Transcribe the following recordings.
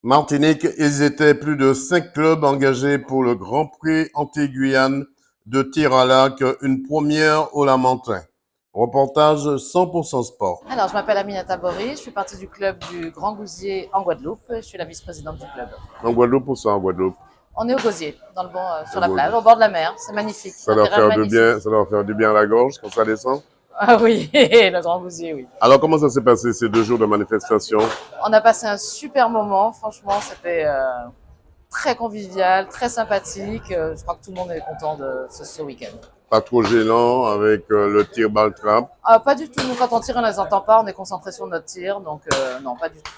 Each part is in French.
Martinique, ils étaient plus de 5 clubs engagés pour le Grand Prix Antilles-Guyane de tir à l'arc, une première au Lamentin. Reportage 100% sport. Alors, je m'appelle Aminata Bory, je fais partie du club du Grand Gousier en Guadeloupe. Je suis la vice-présidente du club. En Guadeloupe ou ça en Guadeloupe? On est au Gosier, dans le bon, sur Au la plage, Gosier. au bord de la mer. C'est magnifique, Ça un doit terrain faire du magnifique. bien, ça doit faire du bien à la gorge quand ça descend. Ah oui, le Grand Gousier, oui. Alors comment ça s'est passé ces 2 jours de manifestation? On a passé un super moment, franchement, c'était très convivial, très sympathique. Je crois que tout le monde est content de ce week-end. Pas trop gênant avec le tir balle trap. Pas du tout, nous quand on tire, on ne les entend pas, on est concentré sur notre tir, donc non, pas du tout.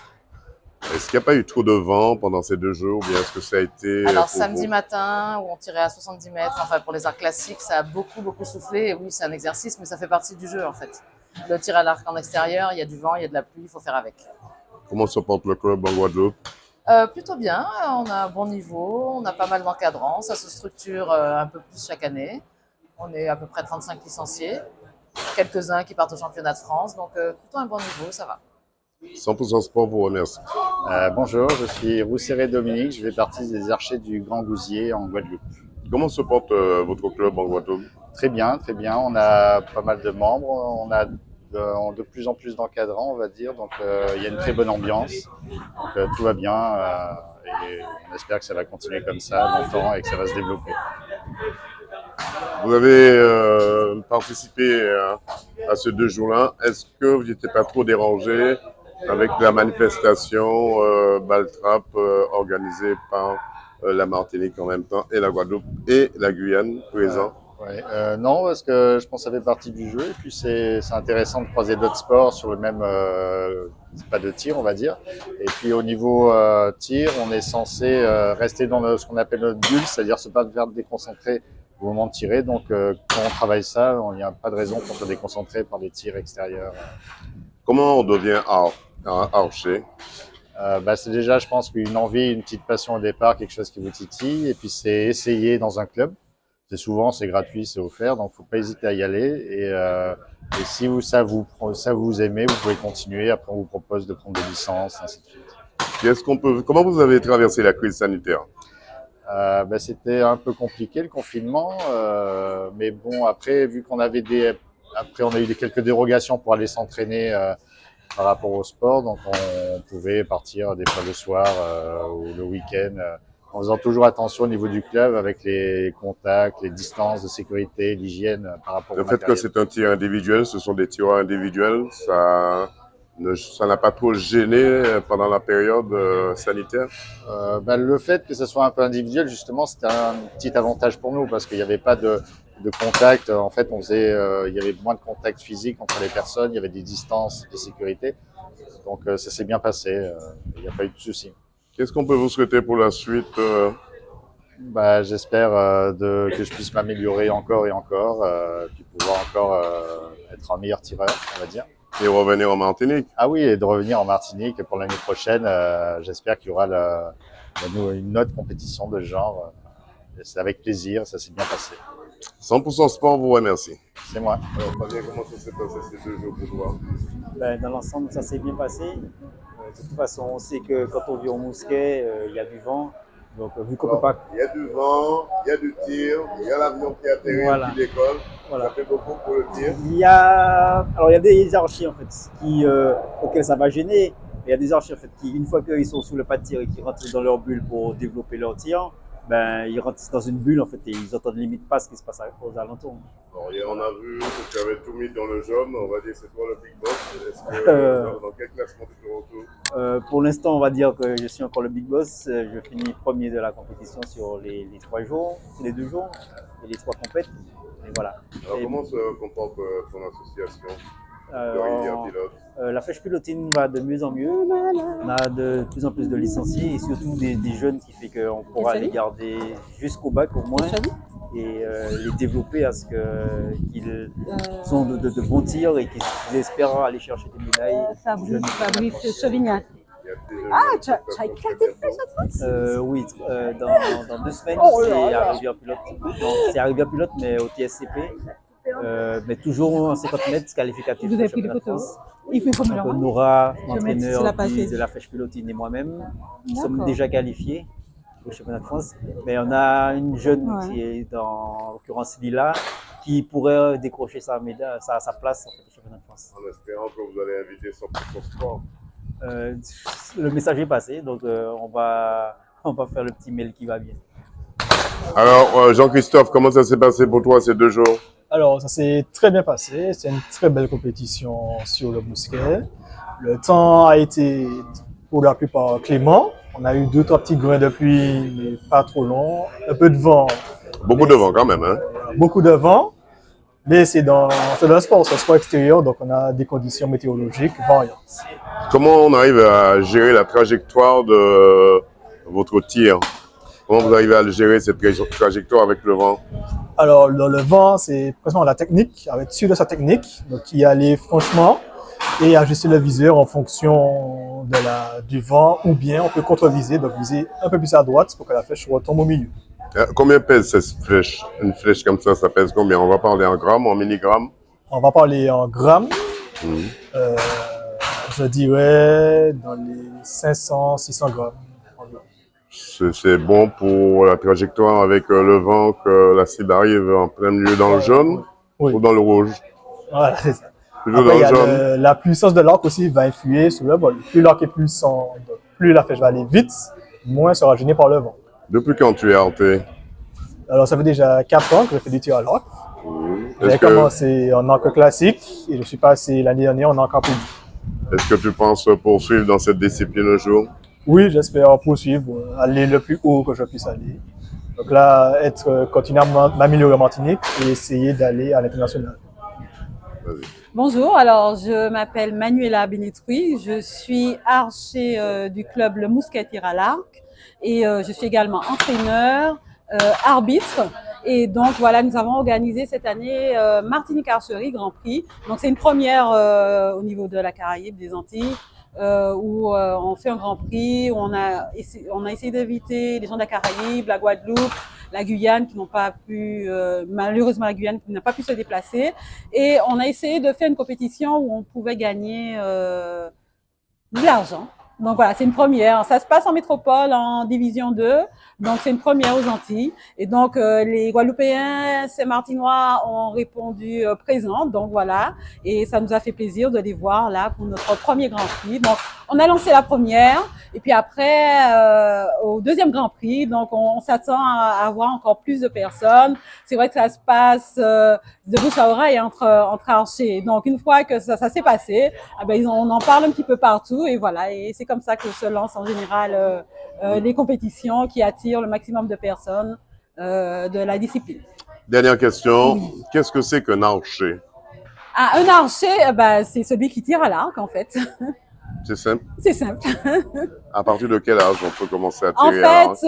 Est-ce qu'il n'y a pas eu trop de vent pendant ces 2 jours ou bien est-ce que ça a été Alors pour samedi vous? matin, où on tirait à 70 mètres, enfin pour les arcs classiques, ça a beaucoup soufflé. Et oui, c'est un exercice, mais ça fait partie du jeu en fait. Le tir à l'arc en extérieur, il y a du vent, il y a de la pluie, il faut faire avec. Comment se porte le club en Guadeloupe? Plutôt bien, on a un bon niveau, on a pas mal d'encadrants, ça se structure un peu plus chaque année. On est à peu près 35 licenciés, quelques-uns qui partent au championnat de France, donc plutôt un bon niveau, ça va. 100% sport vous remercie. Bonjour, je suis Rousseret Dominique, je fais partie des archers du Grand Gousier en Guadeloupe. Comment se porte votre club en Guadeloupe? Très bien, très bien. On a pas mal de membres, on a de plus en plus d'encadrants, on va dire. Donc il y a une très bonne ambiance. Donc tout va bien et on espère que ça va continuer comme ça longtemps et que ça va se développer. Vous avez participé à ces 2 jours-là. Est-ce que vous n'étiez pas trop dérangé avec la manifestation Baltrap organisée par la Martinique en même temps et la Guadeloupe et la Guyane présent? Ouais, non, parce que je pense que ça fait partie du jeu. Et puis c'est intéressant de croiser d'autres sports sur le même pas de tir, on va dire. Et puis au niveau tir, on est censé rester dans ce qu'on appelle notre bulle, c'est-à-dire se pas faire déconcentrer au moment de tirer. Donc quand on travaille ça, il n'y a pas de raison qu'on soit déconcentré par des tirs extérieurs. Comment on devient archer? C'est déjà, je pense, une envie, une petite passion au départ, quelque chose qui vous titille. Et puis c'est essayer dans un club. C'est souvent, c'est gratuit, c'est offert, donc faut pas hésiter à y aller. Et si ça vous aimez, vous pouvez continuer. Après, on vous propose de prendre des licences, ainsi de suite. Comment vous avez traversé la crise sanitaire? C'était un peu compliqué le confinement, mais bon, après, vu qu'on avait après on a eu quelques dérogations pour aller s'entraîner par rapport au sport, donc on pouvait partir des fois le soir ou le week-end. En faisant toujours attention au niveau du club avec les contacts, les distances de sécurité, l'hygiène par rapport Le au fait que matériel. c'est un tir individuel, ce sont des tireurs individuels, ça n'a pas trop gêné pendant la période sanitaire? Le fait que ce soit un peu individuel, justement, c'était un petit avantage pour nous parce qu'il n'y avait pas de contact. En fait, il y avait moins de contact physique entre les personnes, il y avait des distances de sécurité. Donc ça s'est bien passé, il n'y a pas eu de soucis. Qu'est-ce qu'on peut vous souhaiter pour la suite? J'espère que je puisse m'améliorer encore et encore, puis pouvoir encore être un meilleur tireur, on va dire. Et revenir en Martinique? Ah oui, et de revenir en Martinique pour l'année prochaine. J'espère qu'il y aura une autre compétition de ce genre. C'est avec plaisir, ça s'est bien passé. 100% sport vous remercie. C'est moi. Alors, Fabien, comment ça s'est passé ces 2 jours pour toi? Dans l'ensemble, ça s'est bien passé. De toute façon, on sait que quand on vit au Mousquet, il y a du vent. Donc, vu qu'on peut pas. Il y a du vent, il y a du tir, il y a l'avion qui atterrit Voilà. et qui décolle. Voilà. Ça fait beaucoup pour le tir. Il y a des archers en fait auxquels ça va gêner. Il y a des archers en fait qui, une fois qu'ils sont sous le pas de tir et qu'ils rentrent dans leur bulle pour développer leur tir, ils rentrent dans une bulle en fait et ils entendent limite pas ce qui se passe aux alentours. Alors, hier, on a vu que tu avais tout mis dans le jaune. On va dire que c'est toi le big boss. Est-ce que dans quel classement tu te retrouves? Pour l'instant, on va dire que je suis encore le big boss. Je finis premier de la compétition sur les 3 jours, sur les 2 jours et les 3 compètes. Et voilà. Alors, Et, comment se comporte ton association de rivière pilote? la flèche pilotine va de mieux en mieux. On a de plus en plus de licenciés et surtout des jeunes qui fait qu'on pourra les garder jusqu'au bac au moins et les développer à ce qu'ils sont de bons tirs et qu'ils espèrent aller chercher des médailles. Fabrice Sauvignac. Tu as éclaté le fait cette fois? Oui, dans 2 semaines, c'est arrivé en pilote. Non, c'est arrivé en pilote, mais au TSCP. Mais toujours en 50 mètres qualificatif. Vous pour avez le pris des championnat de photos. France. Il faut me le Donc rendre. Nora, Je vais mettre sur l'entraîneur la page de la Facebook. flèche pilotine et moi-même, nous sommes D'accord. déjà qualifiés au championnat de France. Mais on a une jeune Ouais. qui est en l'occurrence Lila, qui pourrait décrocher sa médaille, sa place en fait, au championnat de France. En espérant que vous allez inviter 100% sport. Le message est passé, donc on va faire le petit mail qui va bien. Alors, Jean-Christophe, comment ça s'est passé pour toi ces 2 jours? Alors, ça s'est très bien passé. C'est une très belle compétition sur le Bousquet. Le temps a été pour la plupart clément. On a eu 2-3 petits grains de pluie, mais pas trop longs. Un peu de vent. Beaucoup de vent quand même, hein? Beaucoup de vent. Mais c'est un sport extérieur, donc on a des conditions météorologiques variantes. Comment on arrive à gérer la trajectoire de votre tir? Comment vous arrivez à gérer cette trajectoire avec le vent? Alors, le vent, c'est presque la technique, être sûr de sa technique, donc y aller franchement et ajuster le viseur en fonction du vent, ou bien on peut contre-viser, donc viser un peu plus à droite pour que la flèche retombe au milieu. Combien pèse cette flèche? Une flèche comme ça pèse combien? On va parler en grammes, en milligrammes? On va parler en grammes, je dirais dans les 500-600 grammes. C'est bon pour la trajectoire avec le vent, que la cible arrive en plein milieu dans le jaune, Oui. ou dans le rouge? Voilà, c'est ça. Toujours Après, dans le jaune. la puissance de l'arc aussi va influer sur le vol. Plus l'arc est puissant, plus la flèche va aller vite, moins sera gênée par le vent. Depuis quand tu es arté? Alors, ça fait déjà 4 ans que je fais du tir à l'arc. J'ai commencé en arc classique et je suis passé l'année dernière en arc à poulie. Est-ce que tu penses poursuivre dans cette discipline un jour? Oui, j'espère poursuivre, aller le plus haut que je puisse aller. Donc là, continuer à m'améliorer en Martinique et essayer d'aller à l'international. Vas-y. Bonjour, alors je m'appelle Manuela Benetruy, je suis archer du club Le Mousquet Tir à l'Arc et je suis également entraîneur, arbitre. Et donc voilà, nous avons organisé cette année Martinique Archerie Grand Prix. Donc c'est une première au niveau de la Caraïbe, des Antilles, où on fait un Grand Prix, où on a essayé d'éviter les gens de la Caraïbe, la Guadeloupe, la Guyane qui n'ont pas pu, malheureusement la Guyane qui n'a pas pu se déplacer. Et on a essayé de faire une compétition où on pouvait gagner de l'argent. Donc voilà, c'est une première. Ça se passe en métropole, en division 2. Donc c'est une première aux Antilles. Et donc les Guadeloupéens, Saint-Martinois ont répondu présent. Donc voilà. Et ça nous a fait plaisir de les voir là pour notre premier Grand Prix. Donc on a lancé la première. Et puis après, au deuxième Grand Prix, donc on s'attend à avoir encore plus de personnes. C'est vrai que ça se passe de bouche à oreille entre archers. Donc une fois que ça s'est passé, eh ben, on en parle un petit peu partout. Et voilà. Et c'est comme ça que se lancent en général les compétitions qui attirent le maximum de personnes de la discipline. Dernière question, qu'est-ce que c'est qu'un archer? Ah, un archer, ben, c'est celui qui tire à l'arc en fait. C'est simple. C'est simple. À partir de quel âge on peut commencer à En tirer à l'arc? fait,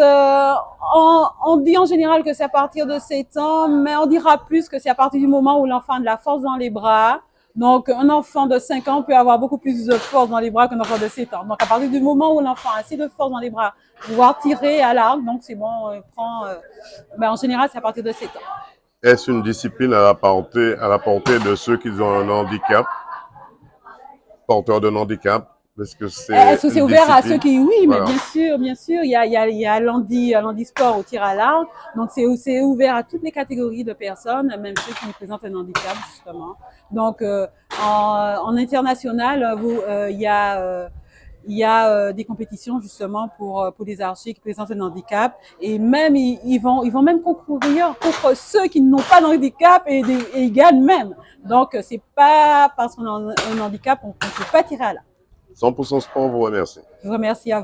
on dit en général que c'est à partir de 7 ans, mais on dira plus que c'est à partir du moment où l'enfant a de la force dans les bras. Donc, un enfant de 5 ans peut avoir beaucoup plus de force dans les bras qu'un enfant de 7 ans. Donc, à partir du moment où l'enfant a assez de force dans les bras pour pouvoir tirer à l'arc, donc c'est bon, en général, c'est à partir de 7 ans. Est-ce une discipline à la portée de ceux qui ont un handicap, porteurs d'un handicap? Est-ce que c'est ouvert à ceux qui, oui, Voilà. mais bien sûr, il y a l'handisport au tir à l'arc, donc c'est ouvert à toutes les catégories de personnes, même ceux qui présentent un handicap justement. Donc en international, il y a des compétitions justement pour les archers qui présentent un handicap, et même ils vont même concourir contre ceux qui n'ont pas de handicap et ils gagnent même. Donc c'est pas parce qu'on a un handicap qu'on ne peut pas tirer à l'arc. 100% sport vous remercie. Je vous remercie à vous.